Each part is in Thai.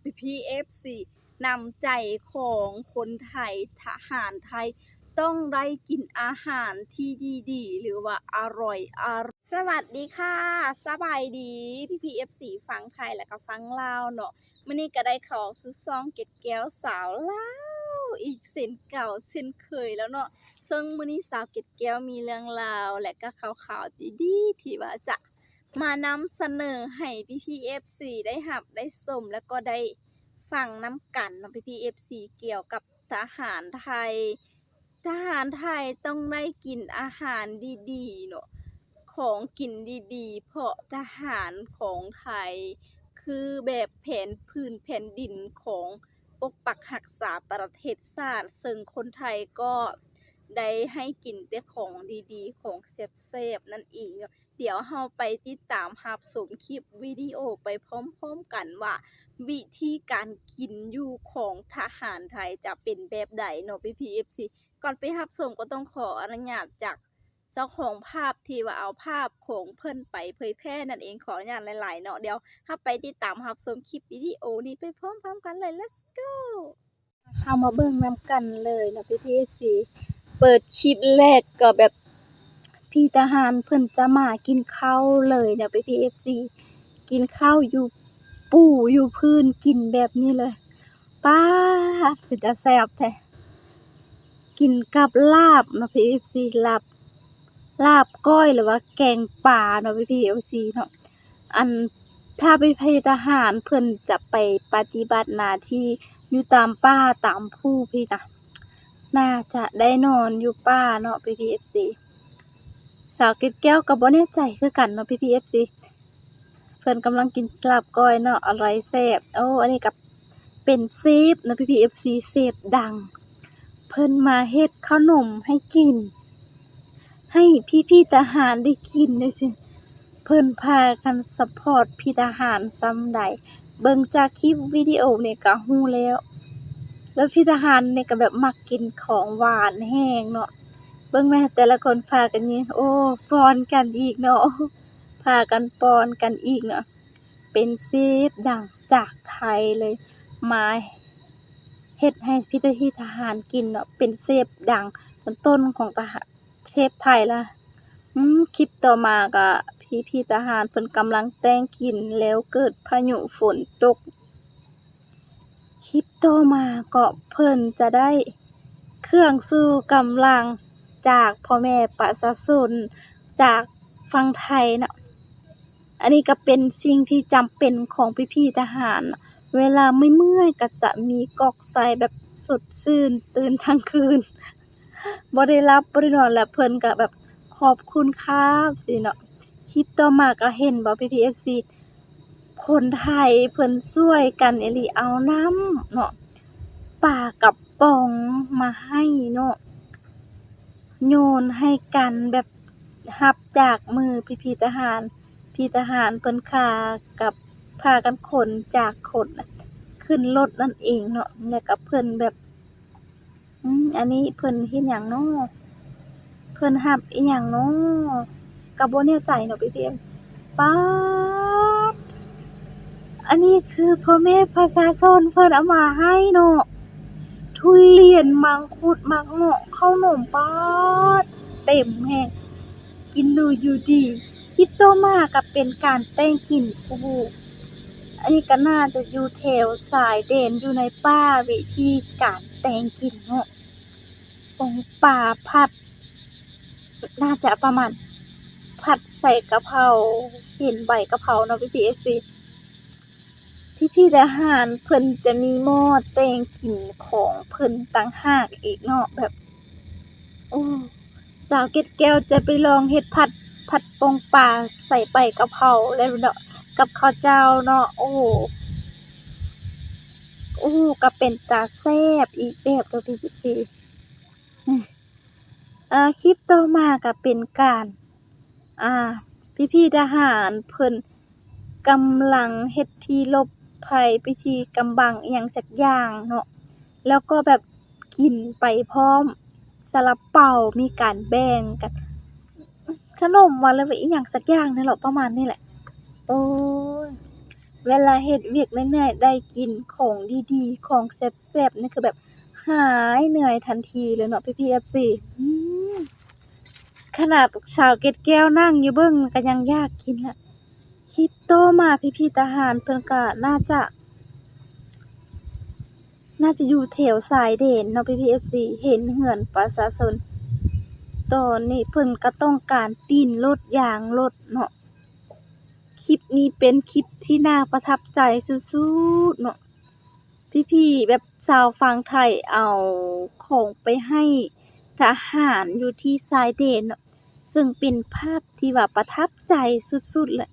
PPFC นำใจของคนไทยทหารไทยต้องได้กินอาหารที่ดีๆหรือว่าอร่อยสวัสดีค่ะสบายดี PPFC ฟังไทยแล้วก็ฟังลาวเนาะมื้อนี้ก็ได้เข้าสู่ช่องเก็ดแก้วสาวลาวอีกเช่นเก่าเช่นเคยแล้วเนาะซึ่งมื้อนี้สาวเก็ดแก้วมีเรื่องราวและก็ข่าวๆดีๆที่ว่าจะมานำเสนอให้ PPFC ได้รับได้ชมแล้วก็ได้ฟังนำกันเนาะ PPFC เกี่ยวกับทหารไทยต้องได้กินอาหารดีๆเนาะของกินดีๆเพราะทหารของไทยคือแบบแผ่นดินของปกปักรักษาประเทศชาติซึ่งคนไทยก็ได้ให้กินแต่ของดีๆของแซ่บๆนั่นเองเนาะเดี๋ยวเราไปติดตามรับชมคลิปวิดีโอไปพร้อมๆกันว่าวิธีการกินอยู่ของทหารไทยจะเป็นแบบใดเนาะ PPFC ก่อนไปรับชมก็ต้องขออนุญาตจากเจ้าของภาพที่ว่าเอาภาพของเพิ่นไปเผยแพร่นั่นเองขออนุญาตหลายๆเนาะเดี๋ยวเราไปติดตามรับชมคลิปวิดีโอนี้ไปพร้อมๆกันเลย Let's go เฮามาเบิ่งนำกันเลยเนาะ PPFC เปิดคลิปแรกก็แบบพี่ทหารเพิ่นจะมากินข้าวเลยเนาะ PPFC กินข้าวอยู่ปูอยู่พื้นกินแบบนี้เลยป๊าดเป็นตาแซ่บแท้กินกับลาบเนาะ PPFC ลาบก้อยหรือว่าแกงป่าเนาะ PPFC เนาะอันถ้าเป็นทหารเพิ่นจะไปปฏิบัติหน้าที่อยู่ตามป่าตามภูพี่นะน่าจะได้นอนอยู่ป่าเนาะ PPFC สาวเกดแก้วก็บ่แน่ใจคือกันเนาะ PPFC เพิ่นกำลังกินลาบก้อยเนาะอร่อยแซ่บอันนี้ก็เป็นเชฟเนาะ PPFC เชฟดังเพิ่นมาเฮ็ดขนมให้กินให้พี่ๆทหารได้กินจังซี่เพิ่นพากันซัปพอร์ตพี่ทหารส่ำใดเบิ่งจากคลิปวิดีโอนี่ก็รู้แล้วพี่ทหารนี่ก็แบบมักกินของหวานแรงเนาะเบิ่งแม่แต่ละคนพากันนี่ป้อนกันอีกเนาะพากันป้อนกันอีกเนาะเป็นเชฟดังจากไทยเลยมาเฮ็ดให้พี่ทหารกินเนาะเป็นเชฟดังต้นๆของเชฟไทยล่ะคลิปต่อมาก็พี่ทหารเพิ่นกำลังแต่งกินแล้วเกิดพายุฝนตกคลิปต่อมาก็เพิ่นจะได้เครื่องสู้กำลังจากพ่อแม่ประชาชนจากฝั่งไทยเนาะอันนี้ก็เป็นสิ่งที่จำเป็นของพี่ทหารเวลาเมื่อยๆก็จะมีก๊อกใส่แบบสดชื่นตื่นทั้งคืนบ่ได้หลับบ่ได้นอนแล้วเพิ่นก็แบบขอบคุณครับสิเนาะคลิปต่อมาก็เห็นบ่ PPFC คนไทยเพิ่นช่วยกันอีหลีเอาน้ำเนาะปลากระป๋องมาให้เนาะโยนให้กันแบบรับจากมือพี่ทหารเพิ่นกับพากันขนจากขนขึ้นรถนั่นเองเนาะแล้วก็เพิ่นแบบอันนี้เพิ่นเฮ็ดหยังน้อเพิ่นรับอิหยังน้อก็บ่แน่ใจเนาะพี่ป๊าดอันนี้คือพ่อแม่ประชาชนเพิ่นเอามาให้เนาะทุเรียนมังคุดมักเงาะขนมป๊าดเต็มแฮงกินดูอยู่ดีคลิปต่อมาก็เป็นการแต่งกินอันนี้ก็น่าจะอยู่แถวสายแดนอยู่ในป่าวิธีการแต่งกินเนาะป่าผัดน่าจะประมาณผัดใส่กะเพราเห็นใบกะเพราเนาะPPFC พี่ทหารเพิ่นจะมีหม้อแต่งกินของเพิ่นต่างหากอีกเนาะแบบสาวเกดแก้วจะไปลองเฮ็ดผัดปงปลาใส่ใบกะเพราแล้วเนาะกับข้าวเจ้าเนาะก็เป็นตาแซ่บอีกแบบเด้อPPFC คลิปต่อมาก็เป็นการพี่ทหารเพิ่นกำลังเฮ็ดที่หลบภัยพิธีกำบังอิหยังสักอย่างเนาะแล้วก็แบบกินไปพร้อมซาลาเปามีการแบ่งกันขนมวันละอิหยังสักอย่างนี่แหละประมาณนี้แหละโอ้ย เวลาเฮ็ดเวียกเหนื่อยๆได้กินของดีๆของแซ่บๆนี่คือแบบหายเหนื่อยทันทีเลยเนาะพี่ๆ FC อืมขนาดสาวเกล็ดแก้วนั่งอยู่เบิ่งก็ยังอยากกินแล้วคลิปต่อมาพี่ๆทหารเพิ่นก็น่าจะอยู่แถวชายแดนเนาะพี่ๆ FC เห็นเฮือนประชาชนตอนนี้เพิ่นก็ต้องการตีนรถยางรถเนาะคลิปนี้เป็นคลิปที่น่าประทับใจสุดๆเนาะ พี่ๆแบบชาวฝั่งไทยเอาของไปให้ทหารอยู่ที่ชายแดนเนาะซึ่งเป็นภาพที่ว่าประทับใจสุดๆเลย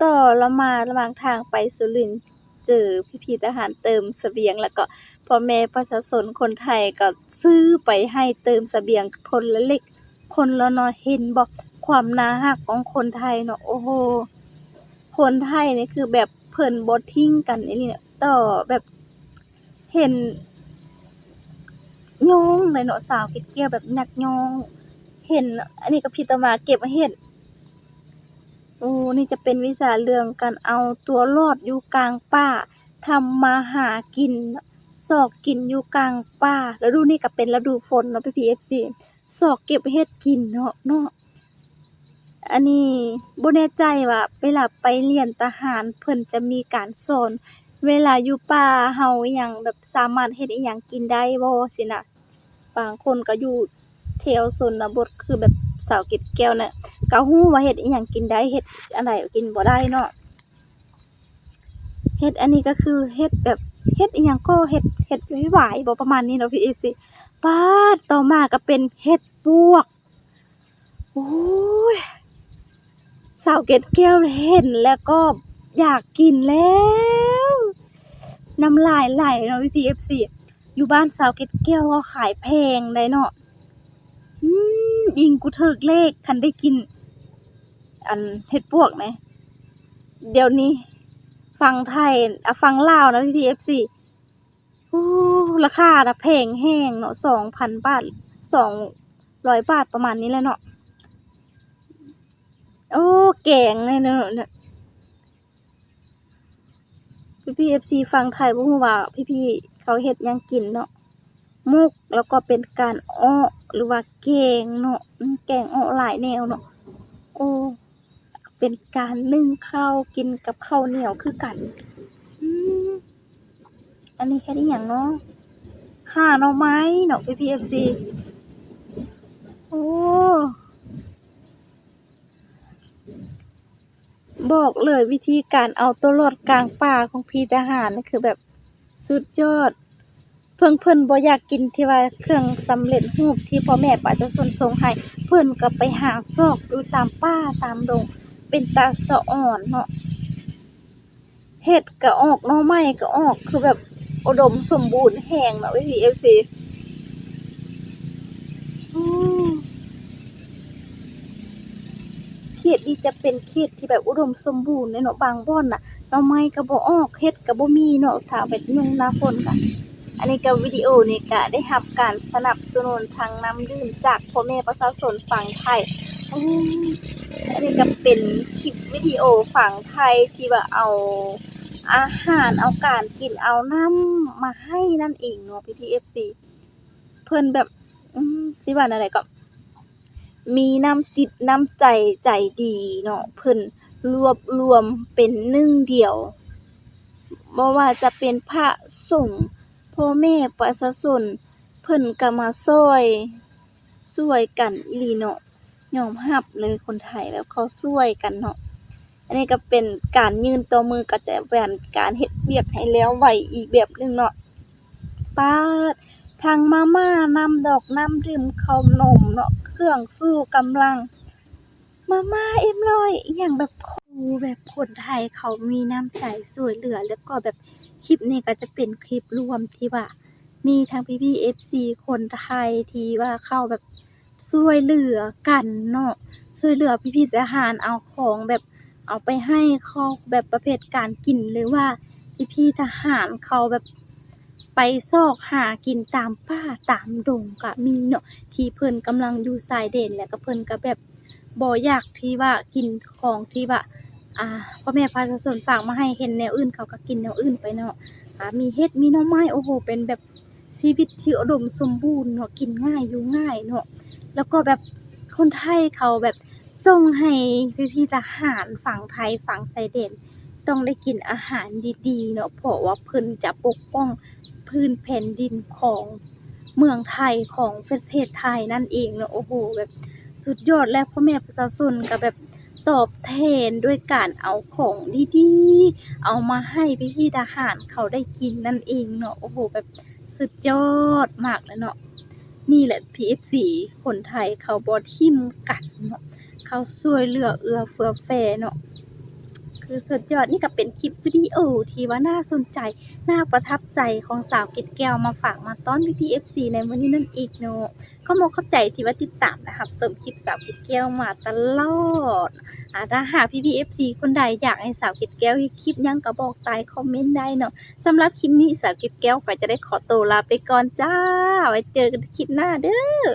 ต่อละมาระหว่างทางไปสุรินทร์เจอพี่ๆทหารเติมเสบียงแล้วก็พ่อแม่ประชาชนคนไทยก็ซื้อไปให้เติมเสบียงคนละเล็กคนละน้อยเห็นบ่ความน่ารักของคนไทยเนาะโอ้โฮคนไทยนี่คือแบบเพิ่นบ่ทิ้งกันอีหลีเนี่ยต่อแบบ เห็นโยงเลยเนาะสาวเก็บเกี่ยวแบบนักโยงเห็นอันนี้ก็ผิดแต่ว่าเก็บมาเฮ็ดโอ้นี่จะเป็นวิชาเรื่องการเอาตัวรอดอยู่กลางป่าทำมาหากินซอกกินอยู่กลางป่าฤดูนี้ก็เป็นฤดูฝนเนาะพี่ๆ FC ซอกเก็บเฮ็ดกินเนาะอันนี้บ่แน่ใจว่าเวลาไปเรียนทหารเพิ่นจะมีการสอนเวลาอยู่ป่าเฮาอิหยังแบบสามารถเฮ็ดอิหยังกินได้บ่ซี้นะ บางคนก็อยู่แถวชนบทคือแบบสาวเกล็ดแก้วเนี่ยก็รู้ว่าเฮ็ดอิหยังกินได้เฮ็ดอันใดกินบ่ได้เนาะเฮ็ดอันนี้ก็คือเฮ็ดแบบเฮ็ดอิหยังก็เฮ็ดหวายๆบ่ประมาณนี้เนาะพี่ FC ป๊าดต่อมาก็เป็นเฮ็ดปวกโอ้ยสาวเกล็ดแก้วเห็นแล้วก็อยากกินแล้วน้ำลายไหลเนาะพี่ FC อยู่บ้านสาวเกล็ดแก้วเขาขายแพงได้เนาะ อิงกูถึกเลขคันได้กินอันเฮ็ดปวกแหมเดี๋ยวนี้ฝั่งไทยฝั่งลาวนะพี่ๆ FC โอ้ราคาน่ะแพงแรงเนาะ2,000บาท200บาทประมาณนี้แหละเนาะโอ้แกงเลยเนาะพี่ๆ FC ฝั่งไทยบ่ฮู้ว่าพี่ๆเขาเฮ็ดหยังกินเนาะมุกแล้วก็เป็นการอ้อหรือว่าแกงเนาะแกงอ้อหลายแนวเนาะโอ้ เป็นการนึ่งข้าวกินกับข้าวเหนียวคือกันอืมอันนี้เฮ็ดอิหยังเนาะห่าหน่อไม้เนาะพี่ๆ FC โอ้บอกเลยวิธีการเอาตัวรอดกลางป่าของพี่ทหารนี่คือแบบสุดยอดเพิ่นบ่อยากกินที่ว่าเครื่องสำเร็จรูปที่พ่อแม่ประชาชนส่งให้เพิ่นก็ไปหาซอกอยู่ตามป่าตามดงเป็นตาสะอ่อนเนาะ เห็ดก็ออกหน่อไม้ก็ออกคือแบบอุดมสมบูรณ์แรงเนาะพี่ FC อืมเขตนี้จะเป็นเขตที่แบบอุดมสมบูรณ์เลยเนาะบางบ่อนน่ะหน่อไม้ก็บ่ออกเห็ดก็บ่มีเนาะถ้าแบบยุ่งหน้าฝนก็อันนี้ก็วิดีโอนี้ก็ได้รับการสนับสนุนทางน้ำดื่มจากพ่อแม่ประชาชนฝั่งไทยอืมอันนี้ก็เป็นคลิปวิดีโอฝั่งไทยที่ว่าเอาอาหารเอาการกินเอาน้ำมาให้นั่นเองเนาะพี่ๆ FC เพิ่นแบบสิว่าแนวใดก็มีน้ำจิตน้ำใจใจดีเนาะเพิ่นรวบรวมเป็นหนึ่งเดียวบ่ว่าจะเป็นพระสงฆ์พ่อแม่ประชาชนเพิ่นก็มาช่วยกันอีหลีเนาะยอมรับเลยคนไทยแบบเขาช่วยกันเนาะอันนี้ก็เป็นการยื่นต่อมือก็จะเป็นการเฮ็ดเวียกให้แล้วไวอีกแบบหนึ่งเนาะ ป๊าดทั้งมาม่าน้ำดอกน้ำดื่มขนมเนาะเครื่องสู้กำลังมาม่าเอ็มร้อยอิหยังแบบโอ้แบบคนไทยเขามีน้ำใจช่วยเหลือแล้วก็แบบคลิปนี้ก็จะเป็นคลิปรวมที่ว่ามีทั้งพี่ FC คนไทยที่ว่าเข้าแบบช่วยเหลือกันเนาะช่วยเหลือพี่ๆทหารเอาของแบบเอาไปให้เขาแบบประเภทการกินหรือว่าพี่ๆทหารเขาแบบ ไปซอกหากินตามป่าตามดงก็มีเนาะที่เพิ่นกำลังอยู่ชายแดนแล้วก็เพิ่นก็แบบบ่อยากที่ว่ากินของที่ว่า พ่อแม่พาสนฝากมาให้เห็นแนวอื่นเขาก็กินแนวอื่นไปเนาะมีเฮ็ดมีหน่อไม้โอ้โฮเป็นแบบชีวิตที่อุดมสมบูรณ์เนาะกินง่ายอยู่ง่ายเนาะแล้วก็แบบคนไทยเขาแบบต้องให้พี่ๆทหารฝั่งไทยฝั่งชายแดนต้องได้กินอาหารดีๆเนาะเพราะว่าเพิ่นจะปกป้องพื้นแผ่นดินของเมืองไทยของประเทศไทยนั่นเองเนาะโอ้โฮแบบสุดยอดและพ่อแม่ประชาชนก็แบบตอบแทนด้วยการเอาของดีๆเอามาให้พี่ๆทหารเขาได้กินนั่นเองเนาะโอ้โฮแบบสุดยอดมากเลยเนาะนี่แหละ PFC คนไทยเขาบ่ทิ่มกันเนาะเขาช่วยเหลือเอื้อเฟื้อแผ่เนาะคือสุดยอดนี่ก็เป็นคลิปวิดีโอที่ว่าน่าสนใจน่าประทับใจของสาวเกดแก้วมาฝากมาต้อนพี่ๆ FC ในวันนี้นั่นเองเนาะก็ขอเข้าใจที่ว่าติดตามนะครับชมคลิปสาวเกดแก้วมาตลอดถ้าหากพี่ๆ FC คนใดอยากให้สาวเกดแก้วเฮ็ดคลิปหยังก็บอกใต้คอมเมนต์ได้เนาะสำหรับคลิปนี้สาวเกดแก้วก็จะได้ขอตัวลาไปก่อนจ้าไว้เจอกันคลิปหน้าเด้อ